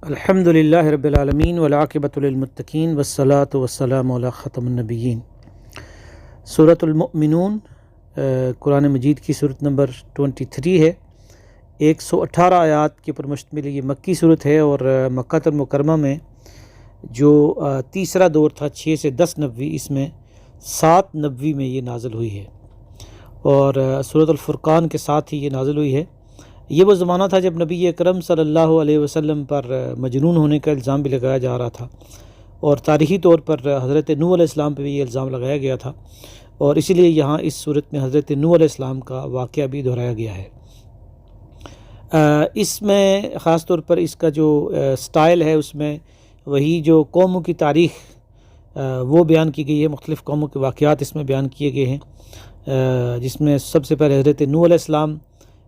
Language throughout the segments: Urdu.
الحمد للہ رب العالمین والعاقبۃ للمتقین والصلاۃ والسلام علی ختم النبیین۔ سورۃ المؤمنون قرآن مجید کی صورت نمبر 23 ہے۔ 118 آیات کے پر مشتمل یہ مکی صورت ہے، اور مکہ المکرمہ میں جو تیسرا دور تھا 6 سے 10 نبوی، اس میں 7 نبوی میں یہ نازل ہوئی ہے، اور سورۃ الفرقان کے ساتھ ہی یہ نازل ہوئی ہے۔ یہ وہ زمانہ تھا جب نبی اکرم صلی اللہ علیہ وسلم پر مجنون ہونے کا الزام بھی لگایا جا رہا تھا، اور تاریخی طور پر حضرت نوح علیہ السلام پہ بھی یہ الزام لگایا گیا تھا، اور اسی لیے یہاں اس صورت میں حضرت نوح علیہ السلام کا واقعہ بھی دہرایا گیا ہے۔ اس میں خاص طور پر اس کا جو سٹائل ہے، اس میں وہی جو قوموں کی تاریخ وہ بیان کی گئی ہے، مختلف قوموں کے واقعات اس میں بیان کیے گئے ہیں، جس میں سب سے پہلے حضرت نوح علیہ السلام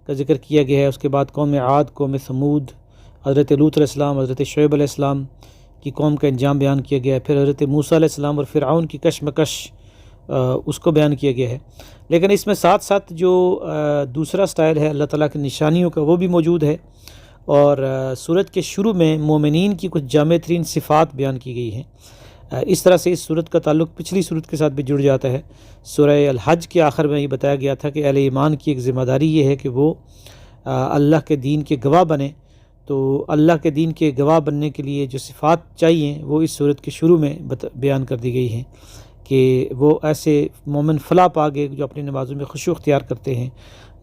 کا ذکر کیا گیا ہے، اس کے بعد قوم عاد، قوم ثمود، حضرت لوط علیہ السلام، حضرت شعیب علیہ السلام کی قوم کا انجام بیان کیا گیا ہے، پھر حضرت موسیٰ علیہ السلام اور فرعون کی کشمکش اس کو بیان کیا گیا ہے۔ لیکن اس میں ساتھ ساتھ جو دوسرا سٹائل ہے اللہ تعالیٰ کی نشانیوں کا، وہ بھی موجود ہے، اور سورت کے شروع میں مومنین کی کچھ جامع ترین صفات بیان کی گئی ہیں۔ اس طرح سے اس صورت کا تعلق پچھلی صورت کے ساتھ بھی جڑ جاتا ہے۔ سورہ الحج کے آخر میں یہ بتایا گیا تھا کہ اہل ایمان کی ایک ذمہ داری یہ ہے کہ وہ اللہ کے دین کے گواہ بنیں، تو اللہ کے دین کے گواہ بننے کے لیے جو صفات چاہیے وہ اس صورت کے شروع میں بیان کر دی گئی ہیں، کہ وہ ایسے مومن فلاح پا گئے جو اپنی نمازوں میں خشوع اختیار کرتے ہیں،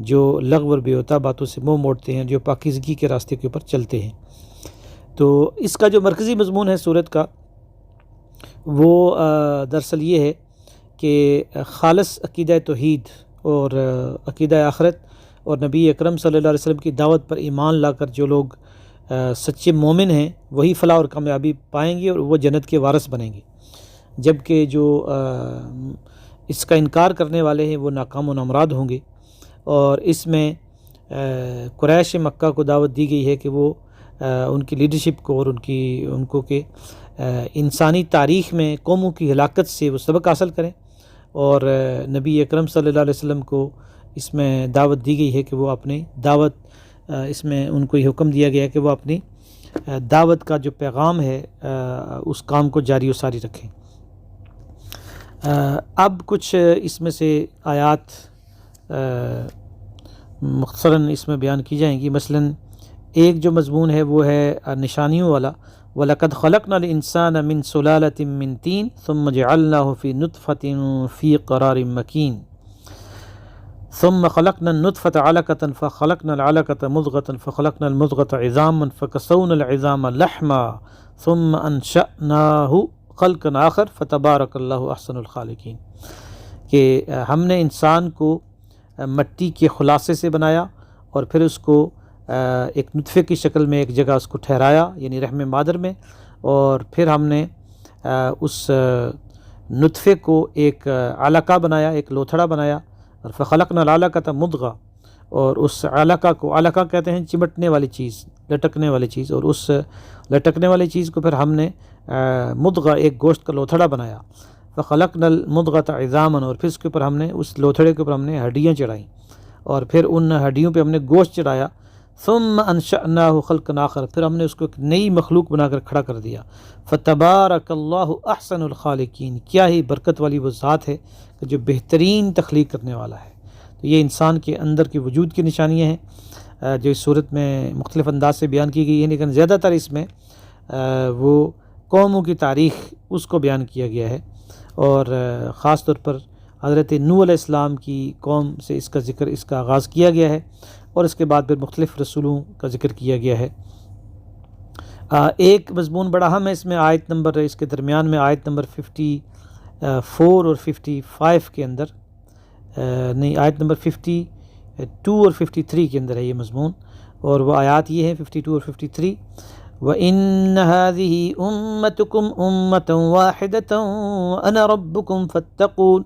جو لغو اور بیہودہ باتوں سے منہ موڑتے ہیں، جو پاکیزگی کے راستے کے اوپر چلتے ہیں۔ تو اس کا جو مرکزی مضمون ہے صورت کا، وہ دراصل یہ ہے کہ خالص عقیدہ توحید اور عقیدہ آخرت اور نبی اکرم صلی اللہ علیہ وسلم کی دعوت پر ایمان لا کر جو لوگ سچے مومن ہیں، وہی فلاح اور کامیابی پائیں گے، اور وہ جنت کے وارث بنیں گے، جبکہ جو اس کا انکار کرنے والے ہیں وہ ناکام و نامراد ہوں گے۔ اور اس میں قریش مکہ کو دعوت دی گئی ہے کہ وہ ان کی لیڈرشپ کو اور ان کو کہ انسانی تاریخ میں قوموں کی ہلاکت سے وہ سبق حاصل کریں، اور نبی اکرم صلی اللہ علیہ وسلم کو اس میں دعوت دی گئی ہے کہ وہ اپنی دعوت، اس میں ان کو یہ حکم دیا گیا ہے کہ وہ اپنی دعوت کا جو پیغام ہے اس کام کو جاری و ساری رکھیں۔ اب کچھ اس میں سے آیات مختصراً اس میں بیان کی جائیں گی۔ مثلاً ایک جو مضمون ہے وہ ہے نشانیوں والا، وَلَقَدْ خَلَقْنَا الْإِنسَانَ مِنْ سُلَالَةٍ مِّن طِينٍ ثُمَّ جَعَلْنَاهُ فِي نُطْفَةٍ فِي قَرَارٍ مَّكِينٍ ثُمَّ خَلَقْنَا النُّطْفَةَ عَلَقَةً فَخَلَقْنَا الْعَلَقَةَ مُضْغَةً فَخَلَقْنَا الْمُضْغَةَ عِظَامًا فَكَسَوْنَا الْعِظَامَ لَحْمًا ثُمَّ أَنشَأْنَاهُ خَلْقًا آخَرَ فَتَبَارَكَ اللَّهُ أَحْسَنُ الْخَالِقِينَ، کہ ہم نے انسان کو مٹی کے خلاصے سے بنایا، اور پھر اس کو ایک نطفے کی شکل میں ایک جگہ اس کو ٹھہرایا، یعنی رحم مادر میں، اور پھر ہم نے اس نطفے کو ایک علقہ بنایا، ایک لوتھڑا بنایا، اور فخلقنا العلقۃ مضغہ، اور اس علقہ کو، علقہ کہتے ہیں چمٹنے والی چیز، لٹکنے والی چیز، اور اس لٹکنے والی چیز کو پھر ہم نے مضغہ، ایک گوشت کا لوتھڑا بنایا، فخلقنا المضغۃ عظاما، اور پھر اس کے اوپر ہم نے، اس لوتھڑے کے اوپر ہم نے ہڈیاں چڑھائیں، اور پھر ان ہڈیوں پہ ہم نے گوشت چڑھایا، ثم انشأناہ خلقا آخر، پھر ہم نے اس کو ایک نئی مخلوق بنا کر کھڑا کر دیا۔ فتبارک اللہ احسن الخالقین، کیا ہی برکت والی وہ ذات ہے کہ جو بہترین تخلیق کرنے والا ہے۔ تو یہ انسان کے اندر کی وجود کی نشانیاں ہیں جو اس صورت میں مختلف انداز سے بیان کی گئی ہیں، لیکن زیادہ تر اس میں وہ قوموں کی تاریخ اس کو بیان کیا گیا ہے، اور خاص طور پر حضرت نوح علیہ السلام کی قوم سے اس کا ذکر، اس کا آغاز کیا گیا ہے، اور اس کے بعد پھر مختلف رسولوں کا ذکر کیا گیا ہے۔ ایک مضمون بڑا اہم ہے اس میں، آیت نمبر، اس کے درمیان میں آیت نمبر 54 اور 55 کے اندر، نہیں، آیت نمبر 52 اور 53 کے اندر ہے یہ مضمون، اور وہ آیات یہ ہیں 52 اور 53۔ وَإِنَّ هَذِهِ أُمَّتُكُمْ أُمَّةً وَاحِدَةً وَأَنَا رَبُّكُمْ فَاتَّقُونِ،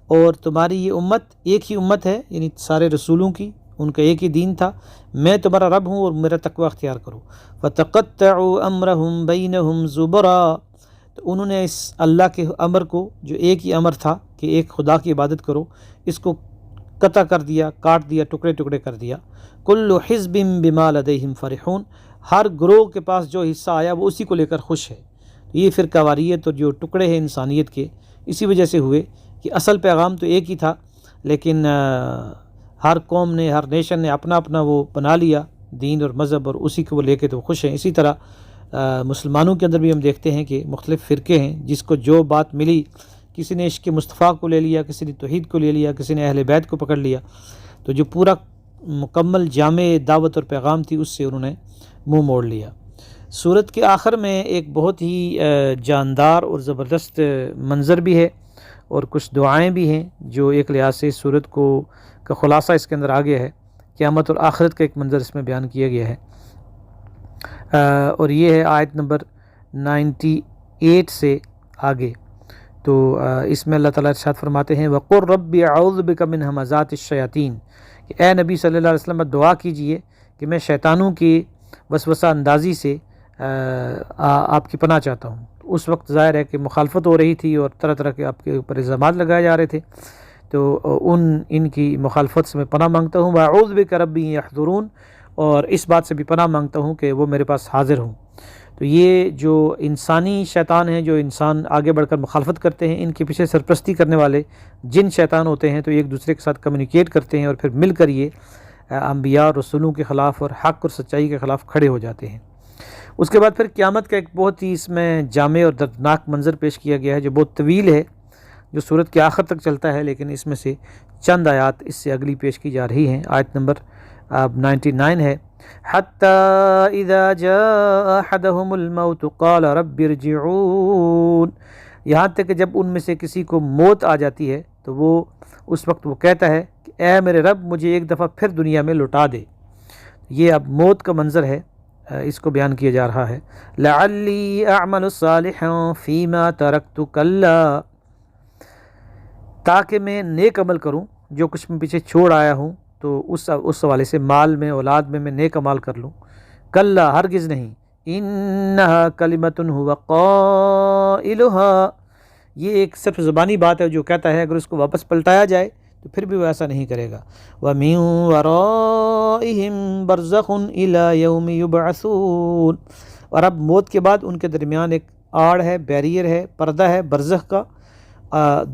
اور تمہاری یہ امت ایک ہی امت ہے، یعنی سارے رسولوں کی، ان کا ایک ہی دین تھا، میں تمہارا رب ہوں اور میرا تقوی اختیار کرو۔ فَتَقَطَّعُوا أَمْرَهُمْ بَيْنَهُمْ زُبُرًا، تو انہوں نے اس اللہ کے امر کو، جو ایک ہی امر تھا کہ ایک خدا کی عبادت کرو، اس کو قطع کر دیا، کاٹ دیا، ٹکڑے ٹکڑے کر دیا۔ كُلُّ حِزْبٍ بِمَا لَدَيْهِمْ فَرِحُونَ، ہر گروہ کے پاس جو حصہ آیا وہ اسی کو لے کر خوش ہے۔ یہ فرقہ واریت اور جو ٹکڑے ہیں انسانیت کے اسی وجہ سے ہوئے کہ اصل پیغام تو ایک ہی تھا، لیکن ہر قوم نے، ہر نیشن نے اپنا اپنا وہ بنا لیا دین اور مذہب، اور اسی کو وہ لے کے تو خوش ہیں۔ اسی طرح مسلمانوں کے اندر بھی ہم دیکھتے ہیں کہ مختلف فرقے ہیں، جس کو جو بات ملی، کسی نے عشق مصطفیٰ کو لے لیا، کسی نے توحید کو لے لیا، کسی نے اہل بیت کو پکڑ لیا، تو جو پورا مکمل جامع دعوت اور پیغام تھی اس سے انہوں نے منہ موڑ لیا۔ سورت کے آخر میں ایک بہت ہی جاندار اور زبردست منظر بھی ہے اور کچھ دعائیں بھی ہیں جو ایک لحاظ سے سورت کا خلاصہ اس کے اندر آ گیا ہے۔ قیامت اور آخرت کا ایک منظر اس میں بیان کیا گیا ہے، اور یہ ہے آیت نمبر 98 سے آگے۔ تو اس میں اللہ تعالیٰ ارشاد فرماتے ہیں وَقُلْ رَبِّ أَعُوذُ بِكَ مِنْ ہَمَزَاتِ الشَّيَاطِينِ، کہ اے نبی صلی اللہ علیہ وسلم دعا کیجئے کہ میں شیطانوں کی وسوسہ اندازی سے آپ کی پناہ چاہتا ہوں۔ اس وقت ظاہر ہے کہ مخالفت ہو رہی تھی اور طرح طرح کے آپ کے اوپر الزامات لگائے جا رہے تھے، تو ان کی مخالفت سے میں پناہ مانگتا ہوں۔ وَأَعُوذُ بِكَ رَبِّ يَحْضُرُونَ، اور اس بات سے بھی پناہ مانگتا ہوں کہ وہ میرے پاس حاضر ہوں۔ تو یہ جو انسانی شیطان ہیں، جو انسان آگے بڑھ کر مخالفت کرتے ہیں، ان کے پیچھے سرپرستی کرنے والے جن شیطان ہوتے ہیں، تو ایک دوسرے کے ساتھ کمیونیکیٹ کرتے ہیں اور پھر مل کر یہ انبیاء اور رسولوں کے خلاف اور حق اور سچائی کے خلاف کھڑے ہو جاتے ہیں۔ اس کے بعد پھر قیامت کا ایک بہت ہی اس میں جامع اور دردناک منظر پیش کیا گیا ہے جو بہت طویل ہے، جو سورت کے آخر تک چلتا ہے، لیکن اس میں سے چند آیات اس سے اگلی پیش کی جا رہی ہیں۔ آیت نمبر 99 ہے حَتَّى إِذَا جَاءَ أَحَدَهُمُ الْمَوْتُ قَالَ رَبِّ ارْجِعُونِ، یہاں تک کہ جب ان میں سے کسی کو موت آ جاتی ہے تو وہ اس وقت وہ کہتا ہے کہ اے میرے رب مجھے ایک دفعہ پھر دنیا میں لوٹا دے۔ یہ اب موت کا منظر ہے، اس کو بیان کیا جا رہا ہے۔ لَعَلِّي أَعْمَلُ صَالِحًا فِي مَا تَرَكْتُ كَلَّا، تاکہ میں نیک عمل کروں جو کچھ میں پیچھے چھوڑ آیا ہوں، تو اس حوالے سے مال میں، اولاد میں نیک عمل کر لوں۔ کلا، ہرگز نہیں، انہا کلمۃ هو قائلها، یہ ایک صرف زبانی بات ہے جو کہتا ہے، اگر اس کو واپس پلٹایا جائے تو پھر بھی وہ ایسا نہیں کرے گا۔ وَمِن وَرَائِهِمْ بَرْزَخٌ إِلَى يَوْمِ يُبْعَثُونَ، اور اب موت کے بعد ان کے درمیان ایک آڑ ہے، بیریئر ہے، پردہ ہے برزخ کا،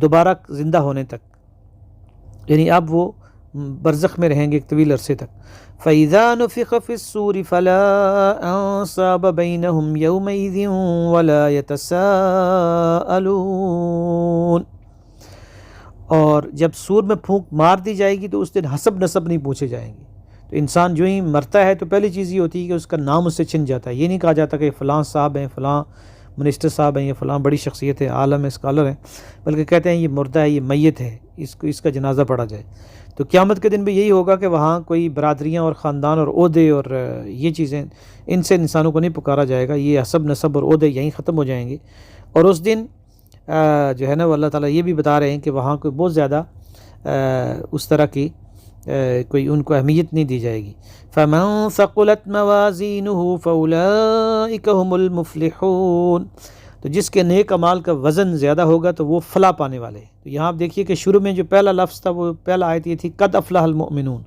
دوبارہ زندہ ہونے تک، یعنی اب وہ برزخ میں رہیں گے ایک طویل عرصے تک۔ فَإِذَا نُفِخَ فِي الصُّورِ فَلَا أَنْصَابَ بَيْنَهُمْ يَوْمَئِذٍ وَلَا يَتَسَاءَلُونَ، اور جب سور میں پھونک مار دی جائے گی تو اس دن حسب نسب نہیں پوچھے جائیں گے۔ تو انسان جو ہی مرتا ہے تو پہلی چیز یہ ہوتی ہے کہ اس کا نام اس سے چھن جاتا ہے۔ یہ نہیں کہا جاتا کہ فلاں صاحب ہیں، فلاں منسٹر صاحب ہیں، یہ فلاں بڑی شخصیت ہے، عالم ہے، اسکالر ہیں، بلکہ کہتے ہیں یہ مردہ ہے، یہ میت ہے، اس کا جنازہ پڑھا جائے۔ تو قیامت کے دن بھی یہی ہوگا کہ وہاں کوئی برادریاں اور خاندان اور عہدے اور یہ چیزیں، ان سے انسانوں کو نہیں پکارا جائے گا، یہ حسب نسب اور عہدے یہیں ختم ہو جائیں گے۔ اور اس دن جو ہے نا وہ اللہ تعالیٰ یہ بھی بتا رہے ہیں کہ وہاں کوئی بہت زیادہ اس طرح کی کوئی ان کو اہمیت نہیں دی جائے گی۔ فَمَن ثَقُلَتْ مَوَازِينُهُ فَأُولَئِكَ هُمُ الْمُفْلِحُونَ، تو جس کے نیک اعمال کا وزن زیادہ ہوگا تو وہ فلاح پانے والے ہیں۔ تو یہاں آپ دیکھیے کہ شروع میں جو پہلا لفظ تھا، وہ پہلا آیت یہ تھی قد افلح المؤمنون،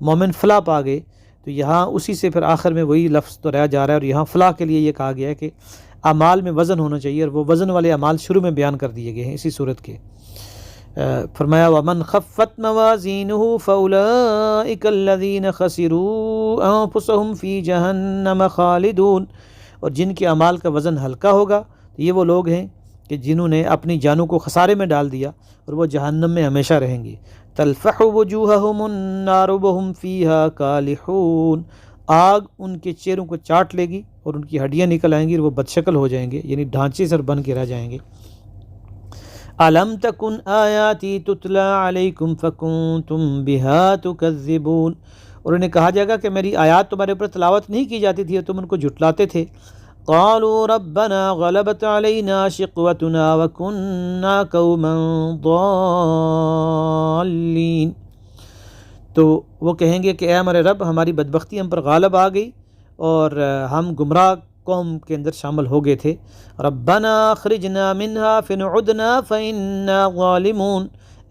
مومن فلاح پا گئے، تو یہاں اسی سے پھر آخر میں وہی لفظ تو رہ جا رہا ہے، اور یہاں فلاح کے لیے یہ کہا گیا ہے کہ اعمال میں وزن ہونا چاہیے، اور وہ وزن والے اعمال شروع میں بیان کر دیے گئے ہیں اسی صورت کے۔ فرمایا وَمَنْ خَفَّتْ مَوَازِينُهُ فَأُولَئِكَ الَّذِينَ خَسِرُوا أَنفُسَهُمْ فِي جَهَنَّمَ خَالِدُونَ، اور جن کے اعمال کا وزن ہلکا ہوگا تو یہ وہ لوگ ہیں کہ جنہوں نے اپنی جانوں کو خسارے میں ڈال دیا اور وہ جہنم میں ہمیشہ رہیں گے۔ تَلْفَحُ وُجُوهَهُمُ النَّارُ وَهُمْ فِيهَا كَالِحُونَ، آگ ان کے چہروں کو چاٹ لے گی اور ان کی ہڈیاں نکل آئیں گی اور وہ بدشکل ہو جائیں گے، یعنی ڈھانچے سے بن کے رہ جائیں گے۔ أَلَمْ تَكُنْ آيَاتِي تُتْلَى عَلَيْكُمْ فَكُنْتُمْ بِهَا تُكَذِّبُونَ، اور انہیں کہا جائے گا کہ میری آیات تمہارے اوپر تلاوت نہیں کی جاتی تھی اور تم ان کو جھٹلاتے تھے۔ قَالُوا رَبَّنَا غَلَبَتْ عَلَيْنَا شِقْوَتُنَا وَكُنَّا قَوْمًا ضَالِّينَ، تو وہ کہیں گے کہ اے ہمارے رب، ہماری بدبختی ہم پر غالب آ گئی اور ہم گمراہ قوم کے اندر شامل ہو گئے تھے۔ ربنا اخرجنا منها فإن عدنا فإنا ظالمون،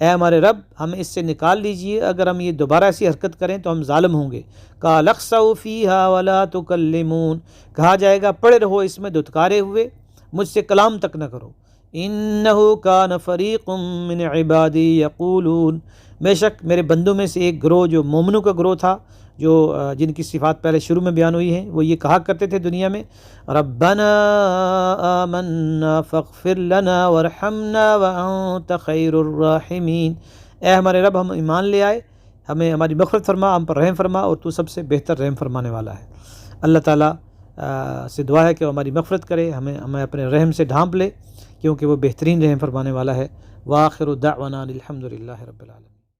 اے ہمارے رب ہمیں اس سے نکال لیجئے، اگر ہم یہ دوبارہ ایسی حرکت کریں تو ہم ظالم ہوں گے۔ قال اخسؤوا فیہا ولا تکلمون، کہا جائے گا پڑے رہو اس میں دھتکارے ہوئے، مجھ سے کلام تک نہ کرو۔ انہ کان فریق من عبادی یقولون، بے شک میرے بندوں میں سے ایک گروہ جو مومنوں کا گروہ تھا، جو جن کی صفات پہلے شروع میں بیان ہوئی ہیں، وہ یہ کہا کرتے تھے دنیا میں، ربنا آمنا فاغفر لنا وارحمنا وانت خیر الراحمین، اے ہمارے رب ہم ایمان لے آئے، ہمیں ہماری مغفرت فرما، ہم پر رحم فرما، اور تو سب سے بہتر رحم فرمانے والا ہے۔ اللہ تعالیٰ سے دعا ہے کہ وہ ہماری مغفرت کرے، ہمیں اپنے رحم سے ڈھانپ لے، کیونکہ وہ بہترین رحم فرمانے والا ہے۔ وآخر دعوانا الحمد للہ رب العالمین۔